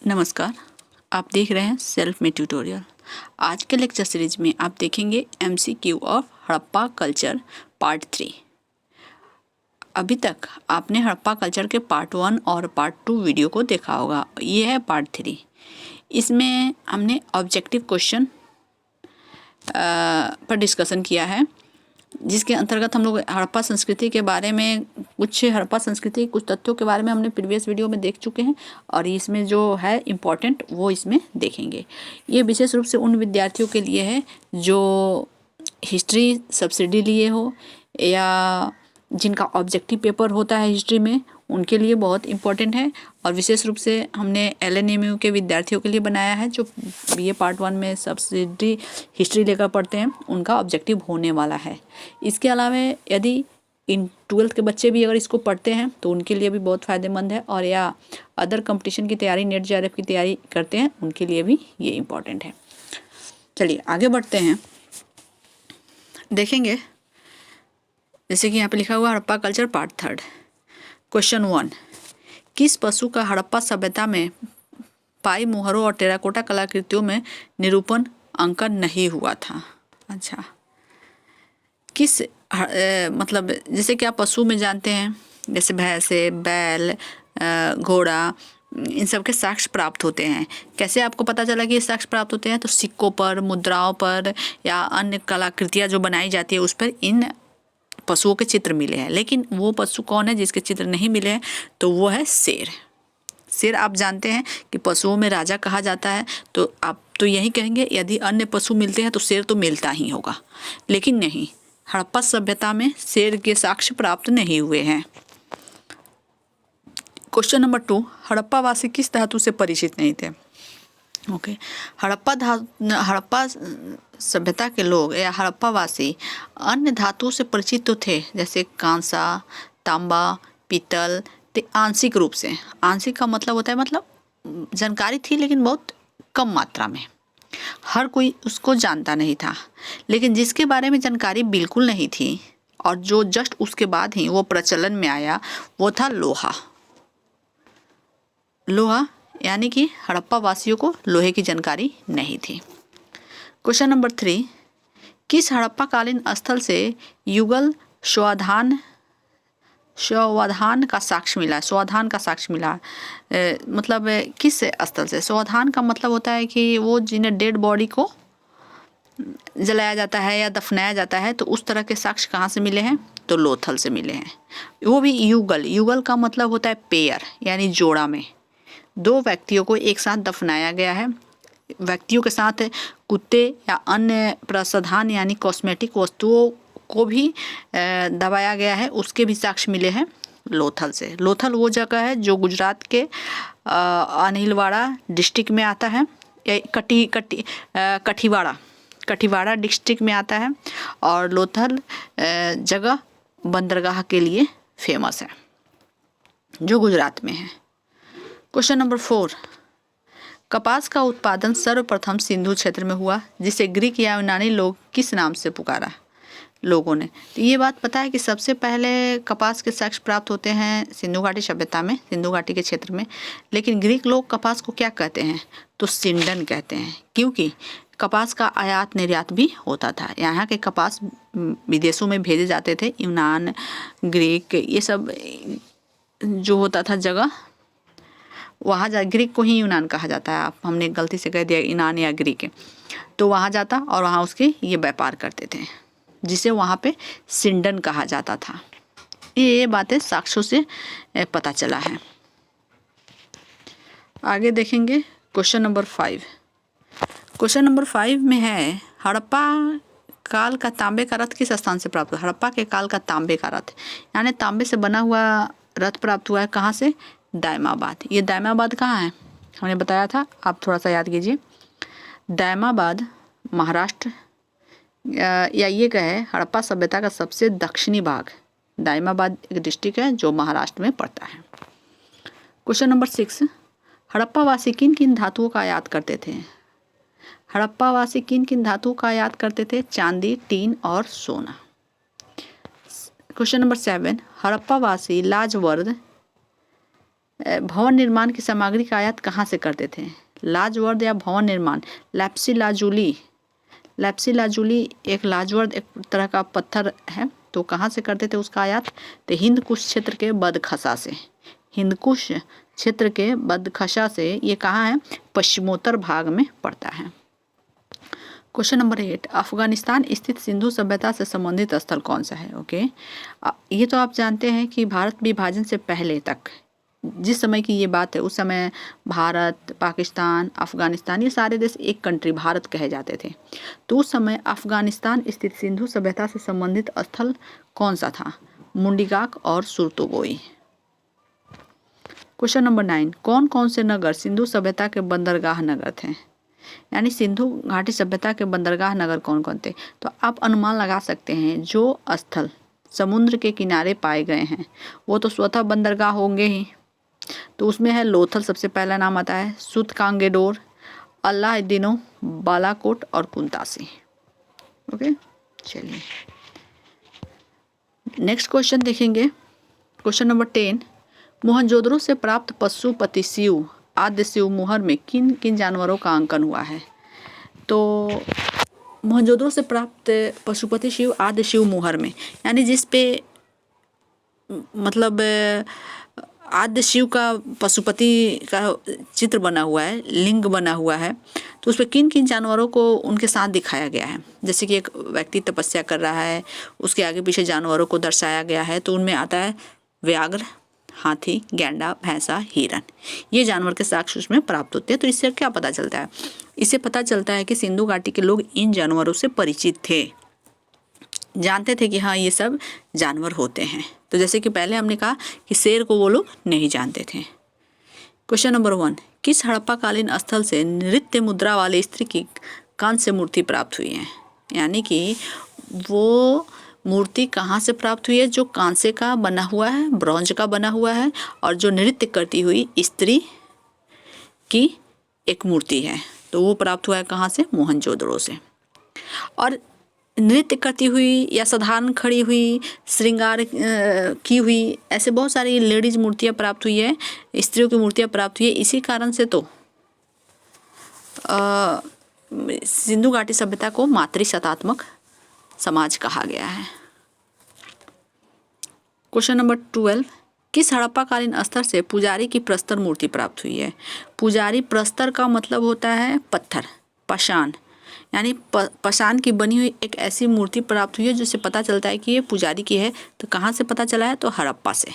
नमस्कार, आप देख रहे हैं सेल्फ मेड ट्यूटोरियल। आज के लेक्चर सीरीज में आप देखेंगे MCQ of Harappa culture part 3। अभी तक आपने हड़प्पा कल्चर के पार्ट 1 और पार्ट 2 वीडियो को देखा होगा। ये है पार्ट 3। इसमें हमने ऑब्जेक्टिव क्वेश्चन पर डिस्कशन किया है, जिसके अंतर्गत हम लोग हड़प्पा संस्कृति के बारे में हड़प्पा संस्कृति कुछ तथ्यों के बारे में हमने प्रीवियस वीडियो में देख चुके हैं और इसमें जो है इम्पोर्टेंट वो इसमें देखेंगे। ये विशेष रूप से उन विद्यार्थियों के लिए है जो हिस्ट्री सब्सिडी लिए हो या जिनका ऑब्जेक्टिव पेपर होता है हिस्ट्री में, उनके लिए बहुत इम्पोर्टेंट है। और विशेष रूप से हमने LNMU के विद्यार्थियों के लिए बनाया है जो BA पार्ट 1 में सब्सिडी हिस्ट्री लेकर पढ़ते हैं, उनका ऑब्जेक्टिव होने वाला है। इसके अलावा यदि इन 12th के बच्चे भी अगर इसको पढ़ते हैं तो उनके लिए भी बहुत फ़ायदेमंद है, और या अदर कंपटीशन की तैयारी, नेट JRF की तैयारी करते हैं, उनके लिए भी ये इम्पॉर्टेंट है। चलिए आगे बढ़ते हैं, देखेंगे। जैसे कि यहाँ पे लिखा हुआ हड़प्पा कल्चर पार्ट 3। क्वेश्चन 1, किस पशु का हड़प्पा सभ्यता में पाई मुहरों और टेराकोटा कलाकृतियों में निरूपण अंकन नहीं हुआ था? अच्छा, किस मतलब जैसे कि आप पशु में जानते हैं, जैसे भैंसे, बैल, घोड़ा, इन सब के साक्ष्य प्राप्त होते हैं। कैसे आपको पता चला कि ये साक्ष्य प्राप्त होते हैं? तो सिक्कों पर, मुद्राओं पर या अन्य कलाकृतियाँ जो बनाई जाती है उस पर इन पशुओं के चित्र मिले हैं। लेकिन वो पशु कौन है जिसके चित्र नहीं मिले हैं? तो वो है शेर। शेर आप जानते हैं कि पशुओं में राजा कहा जाता है, तो आप तो यही कहेंगे यदि अन्य पशु मिलते हैं तो शेर तो मिलता ही होगा। लेकिन नहीं, हड़प्पा सभ्यता में शेर के साक्ष्य प्राप्त नहीं हुए हैं। क्वेश्चन नंबर 2, हड़प्पा वासी किस धातु से परिचित नहीं थे? ओके, हड़प्पा सभ्यता के लोग या हड़प्पा वासी अन्य धातुओं से परिचित तो थे, जैसे कांसा, तांबा, पीतल, आंशिक रूप से। आंशिक का मतलब होता है मतलब जानकारी थी लेकिन बहुत कम मात्रा में, हर कोई उसको जानता नहीं था। लेकिन जिसके बारे में जानकारी बिल्कुल नहीं थी और जो जस्ट उसके बाद ही वो प्रचलन में आया, वो था लोहा। लोहा यानी कि हड़प्पा वासियों को लोहे की जानकारी नहीं थी। क्वेश्चन नंबर 3, किस हड़प्पा कालीन स्थल से युगल स्वाधान का साक्ष्य मिला? स्वाधान का साक्ष्य मिला मतलब किस स्थल से? स्वाधान का मतलब होता है कि वो जिन्हें डेड बॉडी को जलाया जाता है या दफनाया जाता है, तो उस तरह के साक्ष्य कहाँ से मिले हैं? तो लोथल से मिले हैं। वो भी युगल। युगल का मतलब होता है पेयर, यानी जोड़ा में 2 व्यक्तियों को एक साथ दफनाया गया है। व्यक्तियों के साथ कुत्ते या अन्य प्रसाधन यानी कॉस्मेटिक वस्तुओं को भी दबाया गया है, उसके भी साक्ष्य मिले हैं लोथल से। लोथल वो जगह है जो गुजरात के अनिलवाड़ा डिस्ट्रिक्ट में आता है, कठीवाड़ा डिस्ट्रिक्ट में आता है, और लोथल जगह बंदरगाह के लिए फेमस है जो गुजरात में है। क्वेश्चन नंबर 4, कपास का उत्पादन सर्वप्रथम सिंधु क्षेत्र में हुआ, जिसे ग्रीक या यूनानी लोग किस नाम से पुकारा लोगों ने? तो ये बात पता है कि सबसे पहले कपास के साक्ष्य प्राप्त होते हैं सिंधु घाटी सभ्यता में, सिंधु घाटी के क्षेत्र में। लेकिन ग्रीक लोग कपास को क्या कहते हैं? तो सिंडन कहते हैं, क्योंकि कपास का आयात निर्यात भी होता था। यहाँ के कपास विदेशों में भेजे जाते थे। यूनान, ग्रीक, ये सब जो होता था जगह, वहाँ ग्रीक को ही यूनान कहा जाता है। हमने गलती से कह दिया यूनान या ग्रीक, तो वहाँ जाता और वहाँ उसके ये व्यापार करते थे, जिसे वहाँ पे सिंडन कहा जाता था। ये बातें साक्ष्यों से पता चला है। आगे देखेंगे क्वेश्चन नंबर 5। क्वेश्चन नंबर 5 में है, हड़प्पा काल का तांबे का रथ किस स्थान से प्राप्त हुआ? हड़प्पा के काल का तांबे का रथ यानी तांबे से बना हुआ रथ प्राप्त हुआ है। कहाँ से? दायमाबाद। ये दायमाबाद कहाँ है? हमने बताया था, आप थोड़ा सा याद कीजिए। दायमाबाद महाराष्ट्र या ये कहे हड़प्पा सभ्यता का सबसे दक्षिणी भाग। दायमाबाद एक डिस्ट्रिक्ट है जो महाराष्ट्र में पड़ता है। क्वेश्चन नंबर 6, हड़प्पा वासी किन किन धातुओं का आयात करते थे? हड़प्पा वासी किन किन धातुओं का आयात करते थे? चांदी, टीन और सोना। क्वेश्चन नंबर 7, हड़प्पा वासी लाजवर्द भवन निर्माण की सामग्री का आयात कहाँ से करते थे? लाजवर्द या भवन निर्माण? लैप्सी लाजुली, लैप्सी लाजुली एक लाजवर्द एक तरह का पत्थर है, तो कहाँ से करते थे उसका आयात? तो हिंदकुश क्षेत्र के बदखसा से, हिंदकुश क्षेत्र के बदखसा से। ये कहाँ है? पश्चिमोत्तर भाग में पड़ता है। क्वेश्चन नंबर 8, अफगानिस्तान स्थित सिंधु सभ्यता से संबंधित स्थल कौन सा है? ओके, ये तो आप जानते हैं कि भारत विभाजन से पहले तक, जिस समय की ये बात है, उस समय भारत, पाकिस्तान, अफगानिस्तान, ये सारे देश एक कंट्री भारत कहे जाते थे। तो उस समय अफगानिस्तान स्थित सिंधु सभ्यता से संबंधित स्थल कौन सा था? मुंडीगाक और सुरतोगोई। क्वेश्चन नंबर 9, कौन कौन से नगर सिंधु सभ्यता के बंदरगाह नगर थे? यानी सिंधु घाटी सभ्यता के बंदरगाह नगर कौन कौन थे? तो आप अनुमान लगा सकते हैं, जो स्थल समुद्र के किनारे पाए गए हैं वो तो स्वतः बंदरगाह होंगे ही। तो उसमें है लोथल, सबसे पहला नाम आता है, सुतकांगेडोर, अल्लाहदीनो, बालाकोट और कुंतासी। ओके, चलिए नेक्स्ट क्वेश्चन देखेंगे। क्वेश्चन नंबर 10, मोहनजोदड़ो से प्राप्त पशुपति शिव आद्य शिव मुहर में किन किन जानवरों का अंकन हुआ है? तो मोहनजोदड़ो से प्राप्त पशुपति शिव आद्य शिव मुहर में, यानी जिस पे मतलब आद्य शिव का पशुपति का चित्र बना हुआ है, लिंग बना हुआ है, तो उस पर किन किन जानवरों को उनके साथ दिखाया गया है? जैसे कि एक व्यक्ति तपस्या कर रहा है, उसके आगे पीछे जानवरों को दर्शाया गया है, तो उनमें आता है व्याघ्र, हाथी, गैंडा, भैंसा, हिरन। ये जानवर के साक्ष्य उसमें प्राप्त होते हैं। तो इससे क्या पता चलता है? इससे पता चलता है कि सिंधु घाटी के लोग इन जानवरों से परिचित थे, जानते थे कि हाँ ये सब जानवर होते हैं। तो जैसे कि पहले हमने कहा कि शेर को वो लोग नहीं जानते थे। क्वेश्चन नंबर 1, किस हड़प्पाकालीन स्थल से नृत्य मुद्रा वाली स्त्री की कांस्य मूर्ति प्राप्त हुई है? यानी कि वो मूर्ति कहाँ से प्राप्त हुई है? जो कांसे का बना हुआ है, ब्रॉन्ज का बना हुआ है, और जो नृत्य करती हुई स्त्री की एक मूर्ति है, तो वो प्राप्त हुआ है कहाँ से? मोहनजोदड़ो से। और नृत्य करती हुई या साधारण खड़ी हुई, श्रृंगार की हुई, ऐसे बहुत सारी लेडीज मूर्तियाँ प्राप्त हुई है, स्त्रियों की मूर्तियाँ प्राप्त हुई है। इसी कारण से तो सिंधु घाटी सभ्यता को मातृसत्तात्मक समाज कहा गया है। क्वेश्चन नंबर 12, किस हड़प्पाकालीन स्तर से पुजारी की प्रस्तर मूर्ति प्राप्त हुई है? पुजारी, प्रस्तर का मतलब होता है पत्थर, पाषाण, यानी पाषाण की बनी हुई एक ऐसी मूर्ति प्राप्त हुई है जिससे पता चलता है कि ये पुजारी की है। तो कहाँ से पता चला है? तो हड़प्पा से।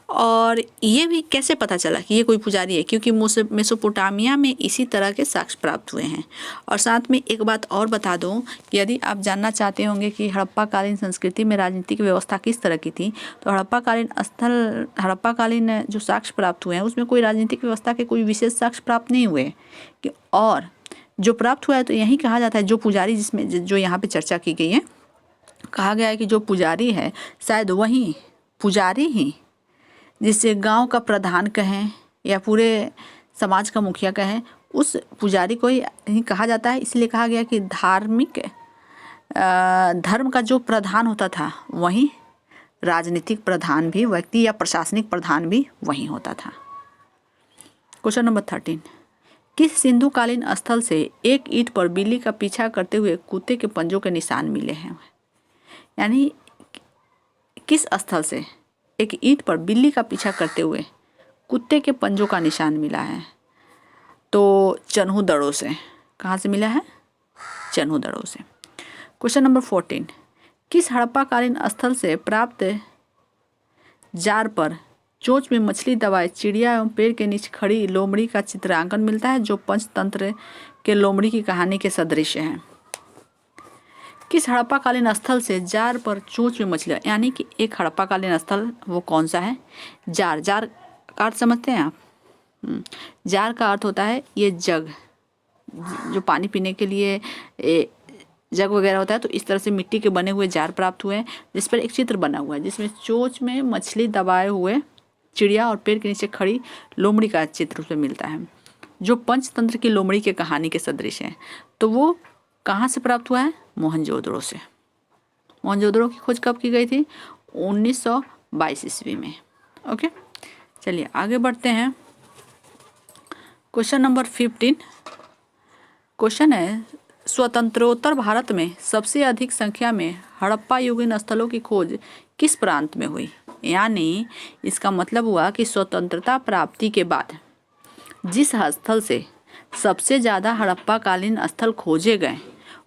और ये भी कैसे पता चला कि ये कोई पुजारी है? क्योंकि मेसोपोटामिया में इसी तरह के साक्ष्य प्राप्त हुए हैं। और साथ में एक बात और बता दूं कि यदि आप जानना चाहते होंगे कि हड़प्पाकालीन संस्कृति में राजनीतिक व्यवस्था किस तरह की थी, तो हड़प्पाकालीन जो साक्ष्य प्राप्त हुए हैं उसमें कोई राजनीतिक व्यवस्था के कोई विशेष साक्ष्य प्राप्त नहीं हुए। और जो प्राप्त हुआ है तो यही कहा जाता है, जो पुजारी जिसमें जो यहाँ पे चर्चा की गई है, कहा गया है कि जो पुजारी है शायद वही पुजारी ही, जिसे गांव का प्रधान कहें या पूरे समाज का मुखिया कहें, उस पुजारी को ही कहा जाता है। इसलिए कहा गया कि धर्म का जो प्रधान होता था वही राजनीतिक प्रधान भी व्यक्ति या प्रशासनिक प्रधान भी वही होता था। क्वेश्चन नंबर 13, किस सिंधुकालीन स्थल से एक ईंट पर बिल्ली का पीछा करते हुए कुत्ते के पंजों के निशान मिले हैं? यानी किस स्थल से एक ईंट पर बिल्ली का पीछा करते हुए कुत्ते के पंजों का निशान मिला है? तो चन्हुदड़ो से। कहाँ से मिला है? चन्हुदड़ो से। क्वेश्चन नंबर 14, किस हड़प्पाकालीन स्थल से प्राप्त जार पर चोंच में मछली दबाए चिड़िया एवं पेड़ के नीचे खड़ी लोमड़ी का चित्रांकन मिलता है, जो पंचतंत्र के लोमड़ी की कहानी के सदृश है? किस हड़प्पाकालीन स्थल से जार पर चोंच में मछलियाँ, यानी कि एक हड़प्पाकालीन स्थल वो कौन सा है? जार। जार का अर्थ समझते हैं आप? जार का अर्थ होता है ये जग, जो पानी पीने के लिए जग वगैरह होता है। तो इस तरह से मिट्टी के बने हुए जार प्राप्त हुए हैं, जिस पर एक चित्र बना हुआ है जिसमें चोंच में मछली दबाए हुए चिड़िया और पेड़ के नीचे खड़ी लोमड़ी का चित्र उसमें मिलता है, जो पंचतंत्र की लोमड़ी के कहानी के सदृश है। तो वो कहाँ से प्राप्त हुआ है? मोहनजोदड़ो से। मोहनजोदड़ो की खोज कब की गई थी? 1922 ईस्वी में। ओके, चलिए आगे बढ़ते हैं। क्वेश्चन नंबर 15 क्वेश्चन है, स्वतंत्रोत्तर भारत में सबसे अधिक संख्या में हड़प्पा युगीन स्थलों की खोज किस प्रांत में हुई। यानी इसका मतलब हुआ कि स्वतंत्रता प्राप्ति के बाद जिस स्थल से सबसे ज़्यादा हड़प्पा कालीन स्थल खोजे गए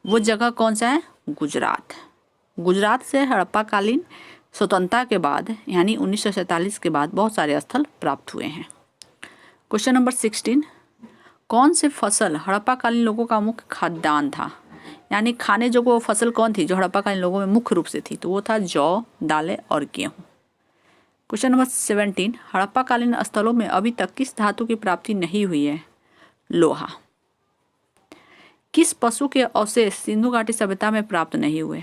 वो जगह कौन सा है? गुजरात। गुजरात से हड़प्पा कालीन स्वतंत्रता के बाद यानी 1947 के बाद बहुत सारे स्थल प्राप्त हुए हैं। क्वेश्चन नंबर 16 कौन से फसल हड़प्पा कालीन लोगों का मुख्य खाद्यान्न था। यानी खाने जो वो फसल कौन थी जो हड़प्पा कालीन लोगों में मुख्य रूप से थी, तो वो था जौ, दालें और गेहूँ। क्वेश्चन नंबर 17 हड़प्पा कालीन स्थलों में अभी तक किस धातु की प्राप्ति नहीं हुई है? लोहा। किस पशु के अवशेष सिंधु घाटी सभ्यता में प्राप्त नहीं हुए?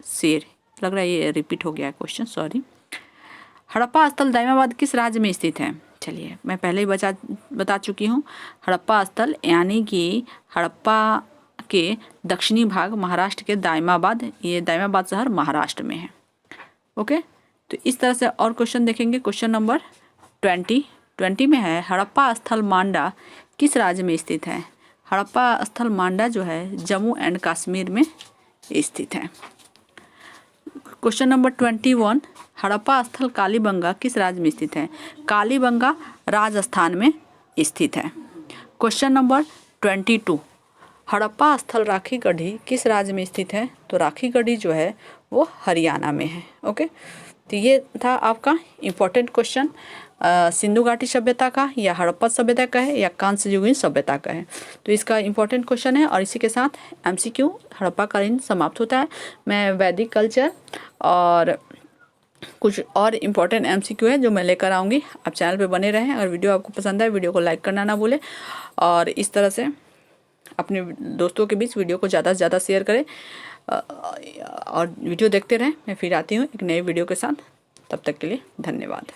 शेर। लग रहा है ये रिपीट हो गया है क्वेश्चन, सॉरी। हड़प्पा स्थल दाइमाबाद किस राज्य में स्थित है? चलिए मैं पहले ही बता चुकी हूँ। हड़प्पा स्थल यानी कि हड़प्पा के दक्षिणी भाग महाराष्ट्र के दाइमाबाद, ये दाइमाबाद शहर महाराष्ट्र में है। ओके, तो इस तरह से और क्वेश्चन देखेंगे। क्वेश्चन नंबर 20 में है, हड़प्पा स्थल मांडा किस राज्य में स्थित है? हड़प्पा स्थल मांडा जो है जम्मू एंड कश्मीर में स्थित है। क्वेश्चन नंबर 21 हड़प्पा स्थल कालीबंगा किस राज्य में स्थित है? कालीबंगा राजस्थान में स्थित है। क्वेश्चन नंबर 22 हड़प्पा स्थल राखीगढ़ी किस राज्य में स्थित है? तो राखीगढ़ी जो है वो हरियाणा में है। ओके, तो ये था आपका इम्पोर्टेंट क्वेश्चन सिंधु घाटी सभ्यता का या हड़प्पा सभ्यता का है या कांस्य युगीन सभ्यता का है। तो इसका इम्पोर्टेंट क्वेश्चन है और इसी के साथ MCQ हड़प्पा कालीन समाप्त होता है। मैं वैदिक कल्चर और कुछ और इम्पोर्टेंट MCQ है जो मैं लेकर आऊँगी। आप चैनल पे बने रहें। अगर वीडियो आपको पसंद आए वीडियो को लाइक करना ना भूलें और इस तरह से अपने दोस्तों के बीच वीडियो को ज़्यादा से ज़्यादा शेयर करें और वीडियो देखते रहें। मैं फिर आती हूँ एक नई वीडियो के साथ। तब तक के लिए धन्यवाद।